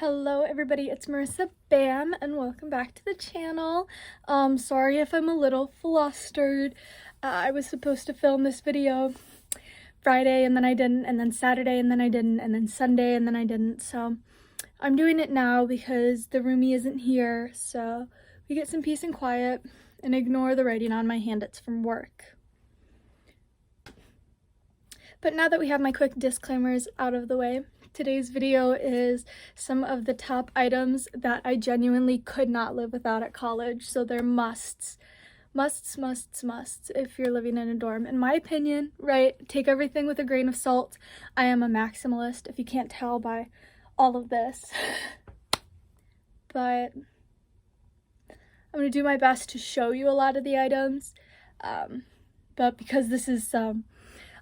Hello everybody, it's Marissa Bam and welcome back to the channel. Sorry if I'm a little flustered. I was supposed to film this video Friday and then I didn't, and then Saturday and then I didn't, and then Sunday and then I didn't. So I'm doing it now because the roomie isn't here, so we get some peace and quiet and ignore the writing on my hand. It's from work. But now that we have my quick disclaimers out of the way, today's video is some of the top items that I genuinely could not live without at college. So they're musts if you're living in a dorm. In my opinion, right? Take everything with a grain of salt. I am a maximalist, if you can't tell by all of this. But I'm going to do my best to show you a lot of the items. But because this is a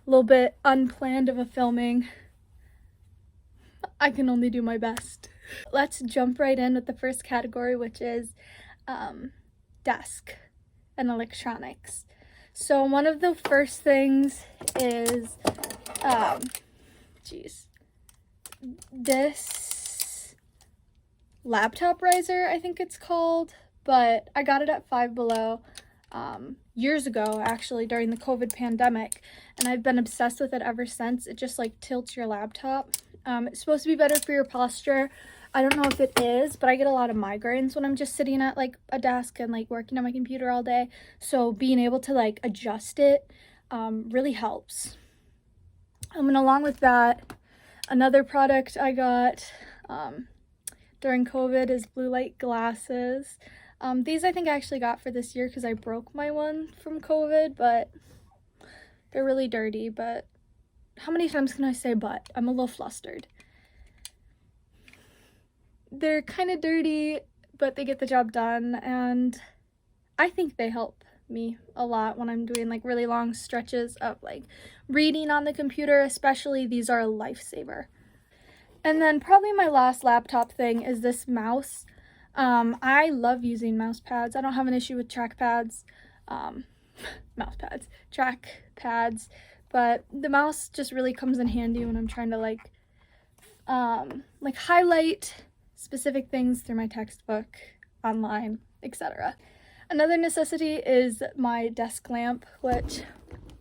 little bit unplanned of a filming, I can only do my best. Let's jump right in with the first category, which is desk and electronics. So one of the first things is this laptop riser, I think it's called, but I got it at Five Below years ago, actually, during the COVID pandemic, and I've been obsessed with it ever since. It just like tilts your laptop. It's supposed to be better for your posture. I don't know if it is, but I get a lot of migraines when I'm just sitting at like a desk and like working on my computer all day. So being able to like adjust it really helps. And along with that, another product I got during COVID is blue light glasses. These I think I actually got for this year because I broke my one from COVID, but they're really dirty. But how many times can I say but? I'm a little flustered. They're kind of dirty, but they get the job done, and I think they help me a lot when I'm doing like really long stretches of like reading on the computer. Especially, these are a lifesaver. And then probably my last laptop thing is this mouse. I love using mouse pads. I don't have an issue with track pads, but the mouse just really comes in handy when I'm trying to like highlight specific things through my textbook, online, etc. Another necessity is my desk lamp, which,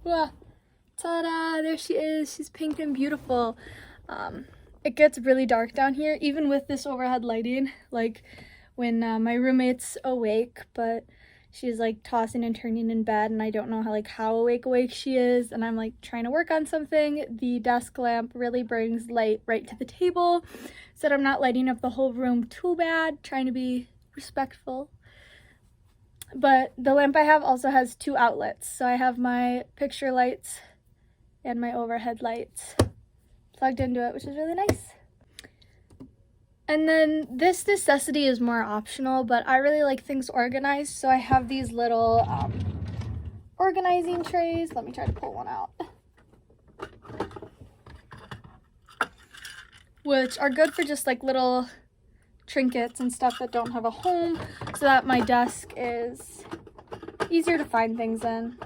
ta-da, there she is. She's pink and beautiful. It gets really dark down here, even with this overhead lighting, like when my roommate's awake, but she's like tossing and turning in bed and I don't know how awake she is, and I'm like trying to work on something. The desk lamp really brings light right to the table so that I'm not lighting up the whole room too bad, trying to be respectful. But the lamp I have also has two outlets, so I have my picture lights and my overhead lights plugged into it, which is really nice. And then this necessity is more optional, but I really like things organized, so I have these little organizing trays. Let me try to pull one out. Which are good for just like little trinkets and stuff that don't have a home, so that my desk is easier to find things in.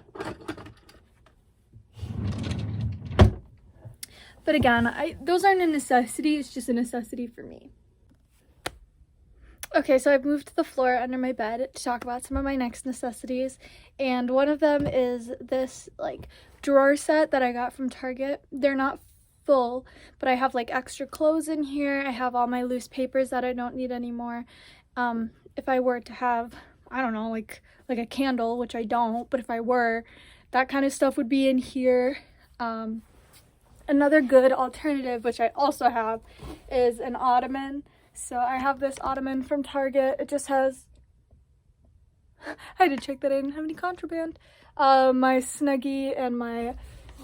But again, those aren't a necessity, it's just a necessity for me. Okay, so I've moved to the floor under my bed to talk about some of my next necessities, and one of them is this like drawer set that I got from Target. They're not full, but I have like extra clothes in here. I have all my loose papers that I don't need anymore. If I were to have, I don't know, like a candle, which I don't, but if I were, that kind of stuff would be in here. Another good alternative, which I also have, is an ottoman. So I have this ottoman from Target. It just has, I had to check that I didn't have any contraband, my Snuggie and my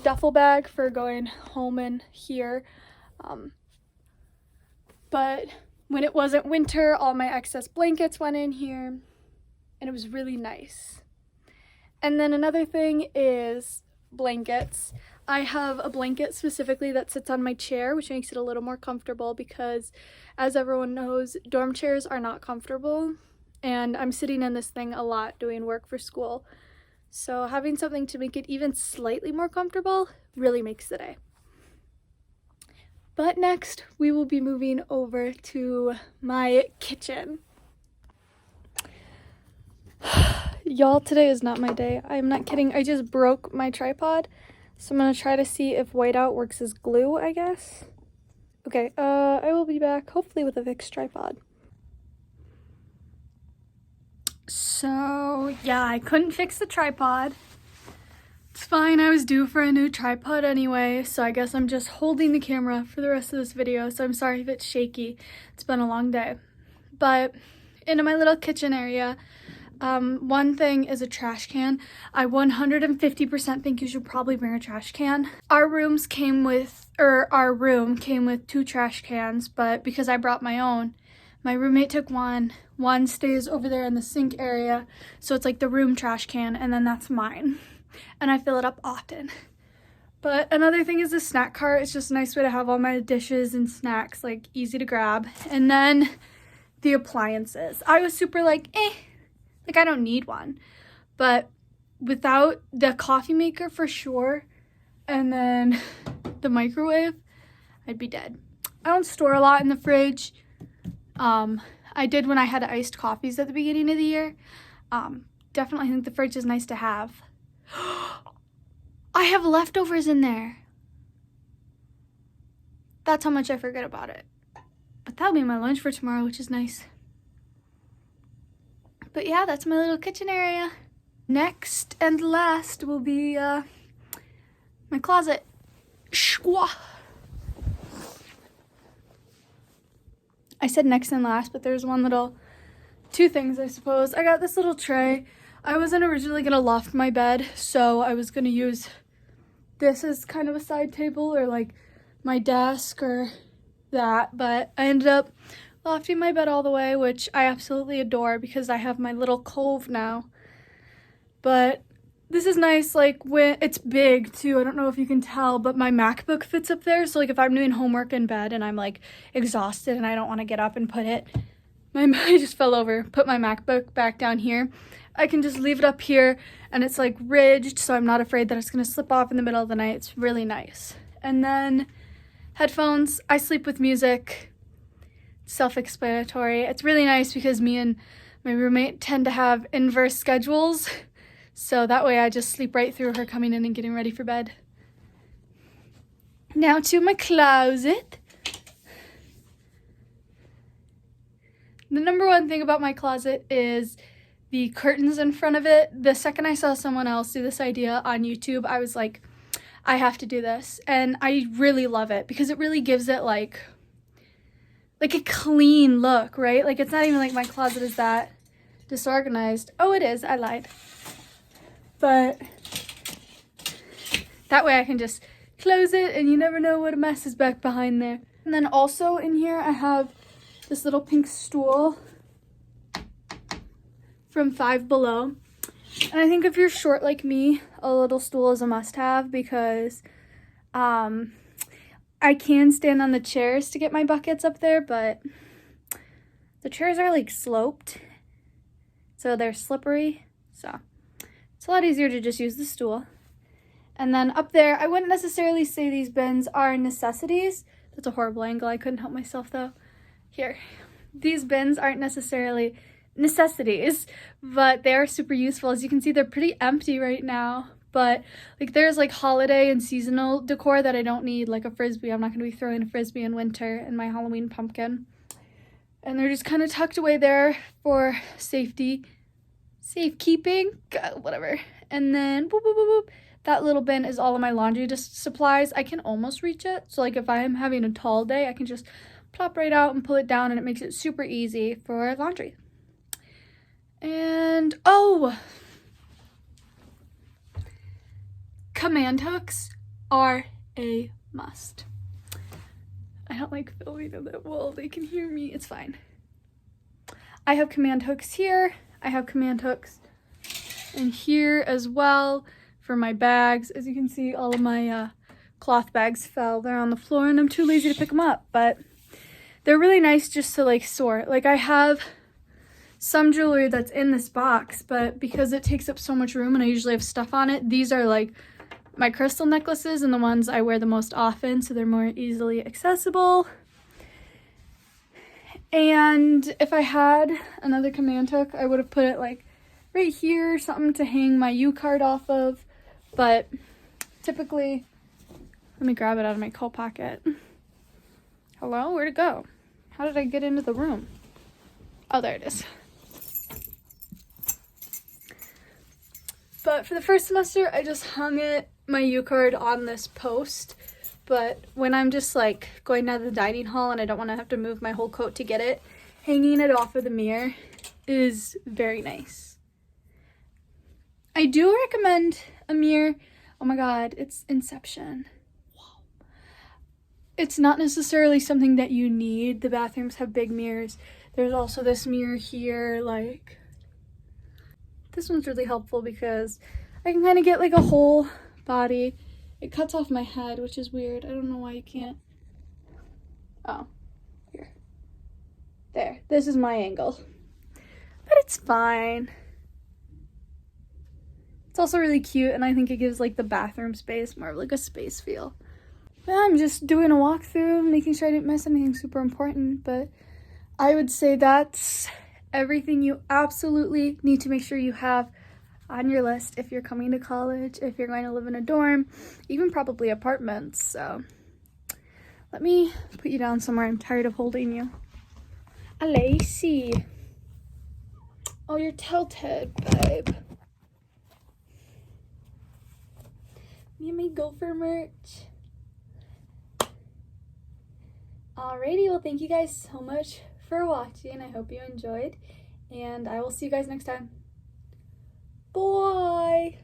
duffel bag for going home in here. But when it wasn't winter, all my excess blankets went in here, and it was really nice. And then another thing is blankets. I have a blanket specifically that sits on my chair, which makes it a little more comfortable because, as everyone knows, dorm chairs are not comfortable, and I'm sitting in this thing a lot doing work for school. So having something to make it even slightly more comfortable really makes the day. But next, we will be moving over to my kitchen. Y'all, today is not my day. I'm not kidding. I just broke my tripod. So I'm gonna try to see if whiteout works as glue, I guess. Okay, I will be back hopefully with a fixed tripod. So yeah, I couldn't fix the tripod. It's fine, I was due for a new tripod anyway, so I guess I'm just holding the camera for the rest of this video, so I'm sorry if it's shaky. It's been a long day. But into my little kitchen area, one thing is a trash can. I 150% think you should probably bring a trash can. Our room came with 2 trash cans, but because I brought my own, my roommate took one. One stays over there in the sink area, so it's like the room trash can, and then that's mine. And I fill it up often. But another thing is the snack cart. It's just a nice way to have all my dishes and snacks, like, easy to grab. And then the appliances. I was super like, like, I don't need one. But without the coffee maker for sure, and then the microwave, I'd be dead. I don't store a lot in the fridge. I did when I had iced coffees at the beginning of the year. Definitely think the fridge is nice to have. I have leftovers in there. That's how much I forget about it. But that'll be my lunch for tomorrow, which is nice. But yeah, that's my little kitchen area. Next and last will be my closet. Shwa. I said next and last, but there's two things, I suppose. I got this little tray. I wasn't originally gonna loft my bed, so I was gonna use this as kind of a side table or like my desk or that, but I ended up lofting my bed all the way, which I absolutely adore because I have my little cove now. But this is nice, like, when it's big too. I don't know if you can tell, but my MacBook fits up there, so like if I'm doing homework in bed and I'm like exhausted and I don't want to get up and put it, I just fell over, put my MacBook back down here. I can just leave it up here and it's like ridged, so I'm not afraid that it's gonna slip off in the middle of the night. It's really nice. And then headphones, I sleep with music. Self-explanatory. It's really nice because me and my roommate tend to have inverse schedules, so that way I just sleep right through her coming in and getting ready for bed. Now to my closet. The number one thing about my closet is the curtains in front of it. The second I saw someone else do this idea on YouTube, I was like, I have to do this. And I really love it because it really gives it like a clean look, right? Like, it's not even like my closet is that disorganized. Oh, it is. I lied. But that way I can just close it and you never know what a mess is back behind there. And then also in here I have this little pink stool from Five Below. And I think if you're short like me, a little stool is a must-have because I can stand on the chairs to get my buckets up there, but the chairs are like sloped, so they're slippery, so it's a lot easier to just use the stool. And then up there, I wouldn't necessarily say these bins are necessities. That's a horrible angle. I couldn't help myself though. Here, these bins aren't necessarily necessities, but they are super useful. As you can see, they're pretty empty right now, but like there's like holiday and seasonal decor that I don't need, like a Frisbee. I'm not going to be throwing a Frisbee in winter, and my Halloween pumpkin. And they're just kind of tucked away there for safety, safekeeping, whatever. And then boop, boop, boop, boop. That little bin is all of my laundry supplies. I can almost reach it. So like if I am having a tall day, I can just plop right out and pull it down, and it makes it super easy for laundry. And oh, command hooks are a must. I don't like filming in that wall. They can hear me. It's fine. I have command hooks here. I have command hooks in here as well for my bags. As you can see, all of my cloth bags fell. They're on the floor and I'm too lazy to pick them up, but they're really nice just to like sort. Like I have some jewelry that's in this box, but because it takes up so much room and I usually have stuff on it, these are like my crystal necklaces and the ones I wear the most often, so they're more easily accessible. And if I had another command hook, I would have put it like right here, something to hang my U card off of. But typically, let me grab it out of my coat pocket. Hello, where'd it go? How did I get into the room? Oh, there it is. But for the first semester, I just hung my U card on this post. But when I'm just like going down to the dining hall and I don't want to have to move my whole coat to get it, hanging it off of the mirror is very nice. I do recommend a mirror. Oh my god, it's Inception. Wow. It's not necessarily something that you need. The bathrooms have big mirrors. There's also this mirror here, like, this one's really helpful because I can kind of get like a whole body. It cuts off my head, which is weird. I don't know why you can't. Oh, here. There, this is my angle. But it's fine. It's also really cute, and I think it gives like the bathroom space more of like a space feel. Yeah, I'm just doing a walkthrough, making sure I didn't miss anything super important, but I would say that's everything you absolutely need to make sure you have on your list if you're coming to college, if you're going to live in a dorm, even probably apartments. So let me put you down somewhere. I'm tired of holding you. Lacey. Oh, you're tilted, babe. Me and my gopher merch. Alrighty, well, thank you guys so much for watching. I hope you enjoyed, and I will see you guys next time. Bye!